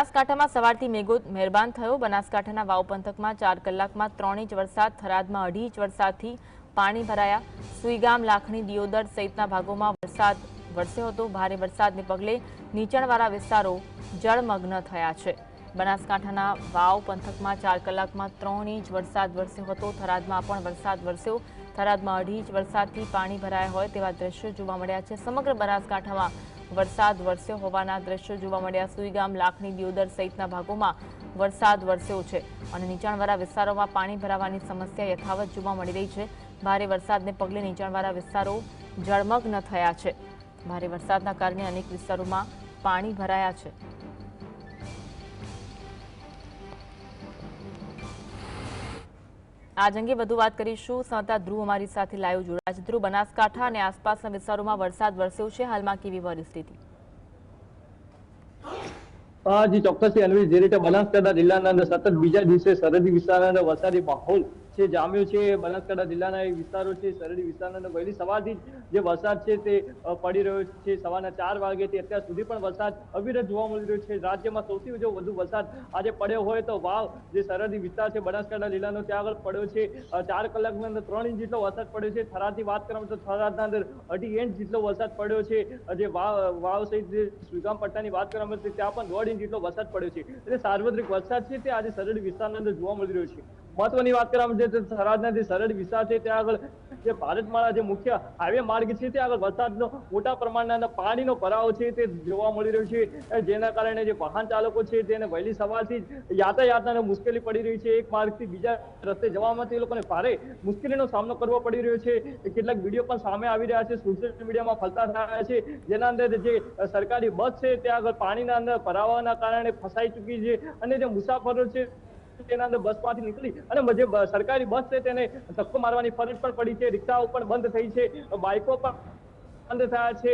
બનાસકાંઠામાં સવારથી મેઘો મહેરબાન થયો। બનાસકાંઠાના વાવ પંથકમાં 4 કલાકમાં 3 ઇંચ વરસાદ, થરાદમાં 2.5 ઇંચ વરસાદથી પાણી ભરાયા। સુઈગામ, લાખણી, દિયોદર સહિતના ભાગોમાં વરસાદ વરસ્યો હતો। ભારે વરસાદને પગલે નીચાણવાળા વિસ્તારો જળમગ્ન થયા છે। બનાસકાંઠાના વાવ પંથકમાં 4 કલાકમાં 3 ઇંચ વરસાદ વરસ્યો હતો। થરાદમાં પણ વરસાદ વરસ્યો। થરાદમાં 2.5 ઇંચ વરસાદથી પાણી ભરાયા હોય તેવા દ્રશ્યો જોવા મળ્યા છે। સમગ્ર બનાસકાંઠામાં વરસાદ વરસ્યો હોવાના દ્રશ્યો જોવા મળ્યા। સુઈગામ, લાખણી, દિયોદર સહિતના ભાગોમાં વરસાદ વરસ્યો છે અને નીચાણવાળા વિસ્તારોમાં પાણી ભરાવાની સમસ્યા યથાવત જોવા મળી રહી છે। ભારે વરસાદને પગલે નીચાણવાળા વિસ્તારો જળમગ્ન થયા છે। ભારે વરસાદના કારણે અનેક વિસ્તારોમાં પાણી ભરાયા છે। આજ અંગે વધુ વાત કરીશું। સંવાદદાતા ધ્રુવ અમારી સાથે લાઈવ જોડાયા છે। ધ્રુવ, બનાસકાંઠા અને આસપાસના વિસ્તારોમાં વરસાદ વરસ્યો છે, હાલમાં કેવી પરિસ્થિતિ? જી ચોક્કસથી અન્વી, જે રીતે બનાસકાંઠા જિલ્લાના અંદર સતત બીજા દિવસે સરહદી વિસ્તારના અંદર વરસાદી માહોલ છે જામ્યો છે। બનાસકાંઠા જિલ્લાના એ વિસ્તારો છે, સરહદી વિસ્તારના અંદર વહેલી સવારથી જે વરસાદ છે તે પડી રહ્યો છે। સવારના 4 વાગ્યાથી અત્યાર સુધી પણ વરસાદ અવિરત જોવા મળી રહ્યો છે। રાજ્યમાં સૌથી વધુ વરસાદ આજે પડ્યો હોય તો વાવ જે સરહદી વિસ્તાર છે બનાસકાંઠા જિલ્લાનો ત્યાં આગળ પડ્યો છે। 4 કલાકની અંદર 3 ઇંચ જેટલો વરસાદ પડ્યો છે। થરાદની વાત કરવામાં તો થરાદના અંદર 2.5 ઇંચ જેટલો વરસાદ પડ્યો છે। જે વાવ સહિત જે સુઈગામ પટ્ટાની વાત કરવામાં ત્યાં પણ 1.5 ઇંચ જેટલો વરસાદ પડ્યો છે। એટલે સાર્વત્રિક વરસાદ છે તે આજે સરહદી વિસ્તારના અંદર જોવા મળી રહ્યો છે। મહત્વની વાત કરવામાં તો થરાદના જે સરહદી વિસ્તાર છે ત્યાં આગળ જે ભારતમાળા જે મુખ્ય હાઈવે માર્ગ છે ત્યાં આગળ વરસાદનો મોટા પ્રમાણના પાણીનો ભરાવો છે તે જોવા મળી રહ્યો છે। જેના કારણે જે વાહન ચાલકો છે તેને વહેલી સવારથી યાતાયાતને મુશ્કેલી પડી રહી છે। એક માર્ગથી બીજા રસ્તે જવામાં તે લોકોને ભારે મુશ્કેલીનો સામનો કરવો પડી રહ્યો છે। કેટલાક વિડીયો પણ સામે આવી રહ્યા છે, સોશિયલ મીડિયામાં ફરતા રહ્યા છે, જેના અંદર જે સરકારી બસ છે ત્યાં આગળ પાણીના અંદર ભરાવાના કારણે ફસાઈ ચૂકી છે અને જે મુસાફરો છે તેના અંદર બસમાંથી નીકળી અને જે સરકારી બસ છે તેને ધક્કો મારવાની ફરજ પણ પડી છે। રિક્ષાઓ પણ બંધ થઈ છે, બાઇકો પણ બંધ થયા છે।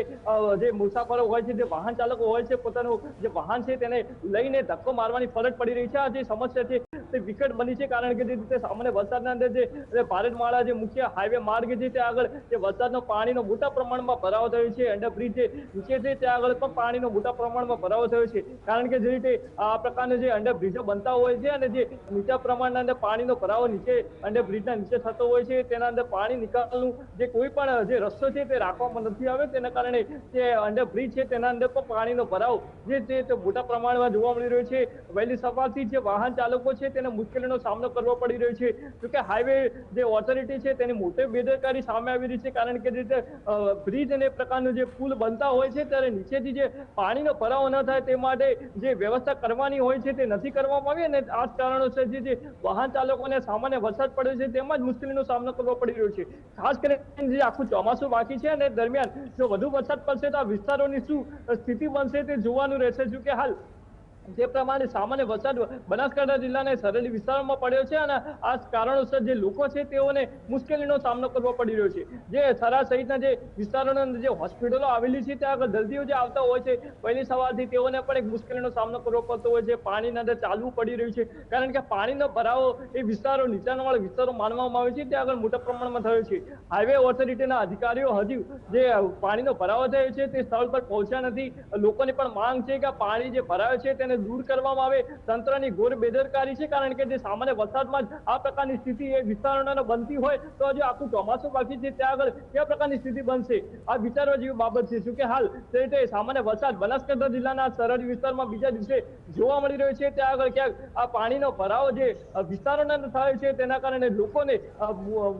જે મુસાફરો હોય છે, જે વાહન ચાલકો હોય છે, પોતાનું જે વાહન છે તેને લઈને ધક્કો મારવાની ફરજ પડી રહી છે। આ જે સમસ્યા છે તે વિકટ બની છે, કારણ કે જે રીતે સામાન્ય વરસાદના અંદર જે ભારતમાળા જે મુખ્ય હાઈવે માર્ગ છે ત્યાં આગળ જે વરસાદનો પાણીનો મોટા પ્રમાણમાં ભરાવો થયો છે। અંડરબ્રિજ જે નીચે છે ત્યાં આગળ પણ પાણીનો મોટા પ્રમાણમાં ભરાવો થયો છે, કારણ કે જે રીતે આ પ્રકારના જે અંડરબ્રિજો બનતા હોય છે અને જે નીચા પ્રમાણના અંદર પાણીનો ભરાવો નીચે અંડરબ્રિજના નીચે થતો હોય છે, તેના અંદર પાણી નિકાલનું જે કોઈ પણ જે રસ્તો છે તે રાખવામાં નથી આવે, તેના કારણે જે અંડરબ્રિજ છે તેના અંદર પણ પાણીનો ભરાવ જે છે તે મોટા પ્રમાણમાં જોવા મળી રહ્યો છે। વહેલી સવારથી જે વાહન ચાલકો છે તેને મુશ્કેલીનો સામનો કરવો પડી રહ્યો છે। જોકે હાઈવે જે ઓથોરિટી છે તેની મોટી બેદરકારી સામે આવી રહી છે, કારણ કે જે બ્રિજ અને પ્રકારનું જે પુલ બનતા હોય છે ત્યારે નીચેથી જે પાણીનો ભરાવો ન થાય તે માટે જે વ્યવસ્થા કરવાની હોય છે તે નથી કરવામાં આવી અને આ જ કારણોસર જે વાહન ચાલકોને સામાન્ય વરસાદ પડ્યો છે તેમાં જ મુશ્કેલીનો સામનો કરવો પડી રહ્યો છે। ખાસ કરીને જે આખું ચોમાસું બાકી છે અને દરમિયાન જો વધુ વરસાદ પડશે તો આ વિસ્તારોની શું સ્થિતિ બનશે તે જોવાનું રહેશે। જો કે હાલ જે પ્રમાણે સામાન્ય વરસાદ બનાસકાંઠા જિલ્લાના સરહદી વિસ્તારોમાં પડ્યો છે અને આ કારણોસર જે લોકો છે તેઓને મુશ્કેલીનો સામનો કરવો પડી રહ્યો છે। જે થરાદ સહિતના જે વિસ્તારોના અંદર જે હોસ્પિટલો આવેલી છે ત્યાં આગળ દર્દીઓ જે આવતા હોય છે પહેલી સવારથી તેઓને પણ એક મુશ્કેલીનો સામનો કરવો પડતો હોય છે। પાણીના અંદર ચાલવું પડી રહ્યું છે, કારણ કે પાણીનો ભરાવો એ વિસ્તારો નીચાણવાળા વિસ્તારો માનવામાં આવે છે ત્યાં આગળ મોટા પ્રમાણમાં થયો છે। હાઈવે ઓથોરિટીના અધિકારીઓ હજી જે પાણીનો ભરાવો થયો છે તે સ્થળ પર પહોંચ્યા નથી। લોકોની પણ માંગ છે કે પાણી જે ભરાયો છે તેને દૂર કરવામાં આવે। તંત્રની ઘોર બેદરકારી છે, કારણ કે જે સામાન્ય વરસાદમાં જ આ પ્રકારની સ્થિતિ એ વિસ્તારોના બનતી હોય તો હજી આખું ચોમાસું બાકી છે ત્યાં આગળ કયા પ્રકારની સ્થિતિ બનશે આ વિચારવા જેવી બાબત છે। શું કે હાલ તે રીતે સામાન્ય વરસાદ બનાસકાંઠા જિલ્લાના સરહદી વિસ્તારમાં બીજા દિવસે જોવા મળી રહ્યો છે ત્યાં આગળ ક્યાંક આ પાણીનો ભરાવો જે વિસ્તારોના થાય છે તેના કારણે લોકોને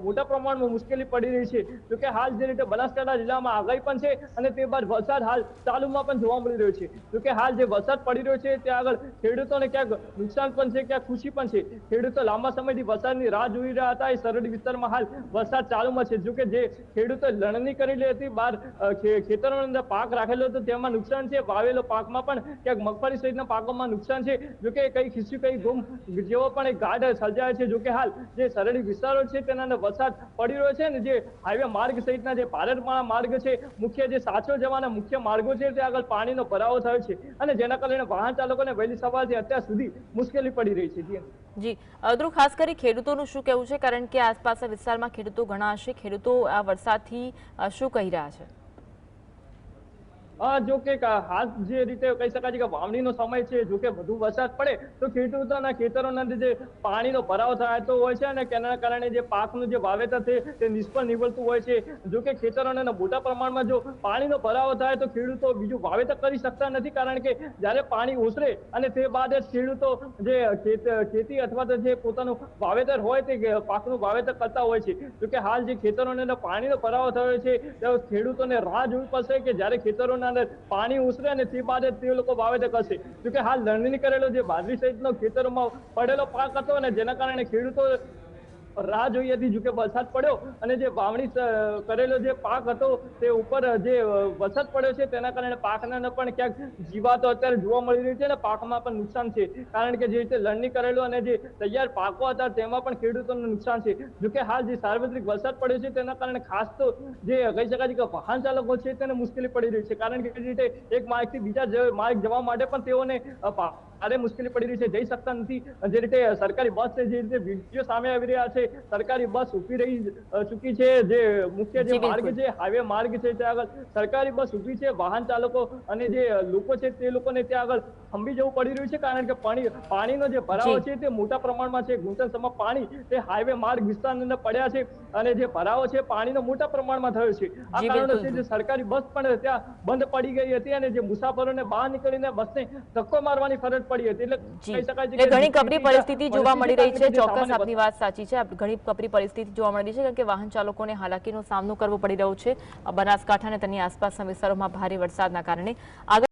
મોટા પ્રમાણમાં મુશ્કેલી પડી રહી છે। જો કે હાલ જે રીતે બનાસકાંઠા જિલ્લામાં આગાહી પણ છે અને તે બાદ વરસાદ હાલ ચાલુમાં પણ જોવા મળી રહ્યો છે। જો કે હાલ જે વરસાદ પડી રહ્યો છે ત્યાં આગળ ખેડૂતોને ક્યાંક નુકસાન પણ છે, ક્યાંક ખુશી પણ છે। ખેડૂતો લાંબા સમયથી વરસાદની રાહ જોઈ રહ્યા હતા। એ સરહદી વિસ્તારમાં હાલ વરસાદ ચાલુમાં છે। જો કે જે ખેડૂતો લણણી કરેલી હતી, બહાર ખેતરોની અંદર પાક રાખેલો હતો તેમાં નુકસાન છે, વાવેલો પાકમાં પણ ક્યાંક મગફળી સહિતના પાકોમાં નુકસાન છે। જો કે કઈ ખીસ્યું કઈ ગુમ જેવો પણ એક ગાઢ સર્જાય છે। જો કે હાલ જે સરહદી વિસ્તારો છે તેના અંદર વરસાદ પડી રહ્યો છે ને જે હાઈવે માર્ગ સહિતના જે ભારતમાળા માર્ગ છે, મુખ્ય જે સાચો જવાના મુખ્ય માર્ગો છે ત્યાં આગળ પાણીનો ભરાવો થયો છે અને જેના કારણે વાહન ચાલકોને વહેલી સવારથી અત્યાર સુધી મુશ્કેલી પડી રહી છે। જી ધ્રુવ, ખાસ કરી ખેડૂતોનું શું કહેવું છે, કારણ કે આસપાસના વિસ્તારમાં ખેડૂતો ઘણા હશે, ખેડૂતો આ વરસાદથી શું કહી રહ્યા છે? જો કે હાલ જે રીતે કહી શકાય છે કે વાવણીનો સમય છે, જો કે વધુ વરસાદ પડે તો ખેડૂતોના ખેતરોના જે પાણીનો ભરાવ થતો હોય છે અને તેના કારણે જે પાકનું જે વાવેતર છે તે નિષ્ફળ નીવડતું હોય છે. જો કે ખેતરોને મોટા પ્રમાણમાં જો પાણીનો ભરાવો થાય તો ખેડૂતો બીજું વાવેતર કરી શકતા નથી, કારણ કે જ્યારે પાણી ઓસરે અને તે બાદ જ ખેડૂતો જે ખેતી અથવા તો જે પોતાનું વાવેતર હોય તે પાકનું વાવેતર કરતા હોય છે. જો કે હાલ જે ખેતરોને પાણીનો ભરાવો થયો છે તો ખેડૂતોને રાહ જોવી પડશે કે જ્યારે ખેતરોના અંદર પાણી ઉછરે અને તે બાદ તે લોકો વાવેતર કરશે. જો કે હાલ લણણી કરેલો જે બાજરી સહિતનો ખેતરોમાં પડેલો પાક હતો અને જેના કારણે ખેડૂતો રાહ જોઈ હતી. જો કે વરસાદ પડ્યો અને જે વાવણી કરેલો જે પાક હતો તે ઉપર જે વરસાદ પડ્યો છે તેના કારણે પાકને પણ ક્યાંક જીવાતો અત્યારે જોવા મળી રહી છે અને પાકમાં પણ નુકસાન છે, કારણ કે જે રીતે લણણી કરેલો અને જે તૈયાર પાકો હતા તેમાં પણ ખેડૂતોને નુકસાન છે. જો કે હાલ જે સાર્વત્રિક વરસાદ પડ્યો છે તેના કારણે ખાસ તો જે કહી શકાય છે કે વાહન ચાલકો છે તેને મુશ્કેલી પડી રહી છે, કારણ કે જે રીતે એક માર્ગથી બીજા માર્ગ જવા માટે પણ તેઓને ભારે મુશ્કેલી પડી રહી છે, જઈ શકતા નથી. જે રીતે સરકારી બસ છે, જે રીતે વિડીયો સામે આવી રહ્યા છે, સરકારી બસ ઉભી રહી ચૂકી છે. જે મુખ્ય જે માર્ગ છે, હાઈવે માર્ગ છે, ત્યાં આગળ સરકારી બસ ઉભી છે. વાહન ચાલકો અને જે લોકો છે તે લોકોને ત્યાં આગળ થંભી જવું પડી રહ્યું છે, કારણ કે પાણીનો જે ભરાવો છે તે મોટા પ્રમાણમાં છે. ઘૂંટણસમ પાણી તે હાઈવે માર્ગ વિસ્તારની અંદર પડ્યા છે અને જે ભરાવો છે પાણીનો મોટા પ્રમાણમાં થયો છે. આ કારણોસર જે સરકારી બસ પણ ત્યાં બંધ પડી ગઈ હતી અને જે મુસાફરોને બહાર નીકળીને બસને ધક્કો મારવાની ફરજ પડી હતી. એટલે કહી શકાય છે કે ઘણી કપરી પરિસ્થિતિ જોવા મળી રહી છે. ચોક્કસ આપની વાત સાચી છે, ઘણી કપરી પરિસ્થિતિ જોવા મળી રહી છે, કારણ કે વાહન ચાલકોને હાલાકીનો સામનો કરવો પડી રહ્યો છે બનાસકાંઠા અને તેની આસપાસના વિસ્તારોમાં ભારે વરસાદના કારણે. આગળ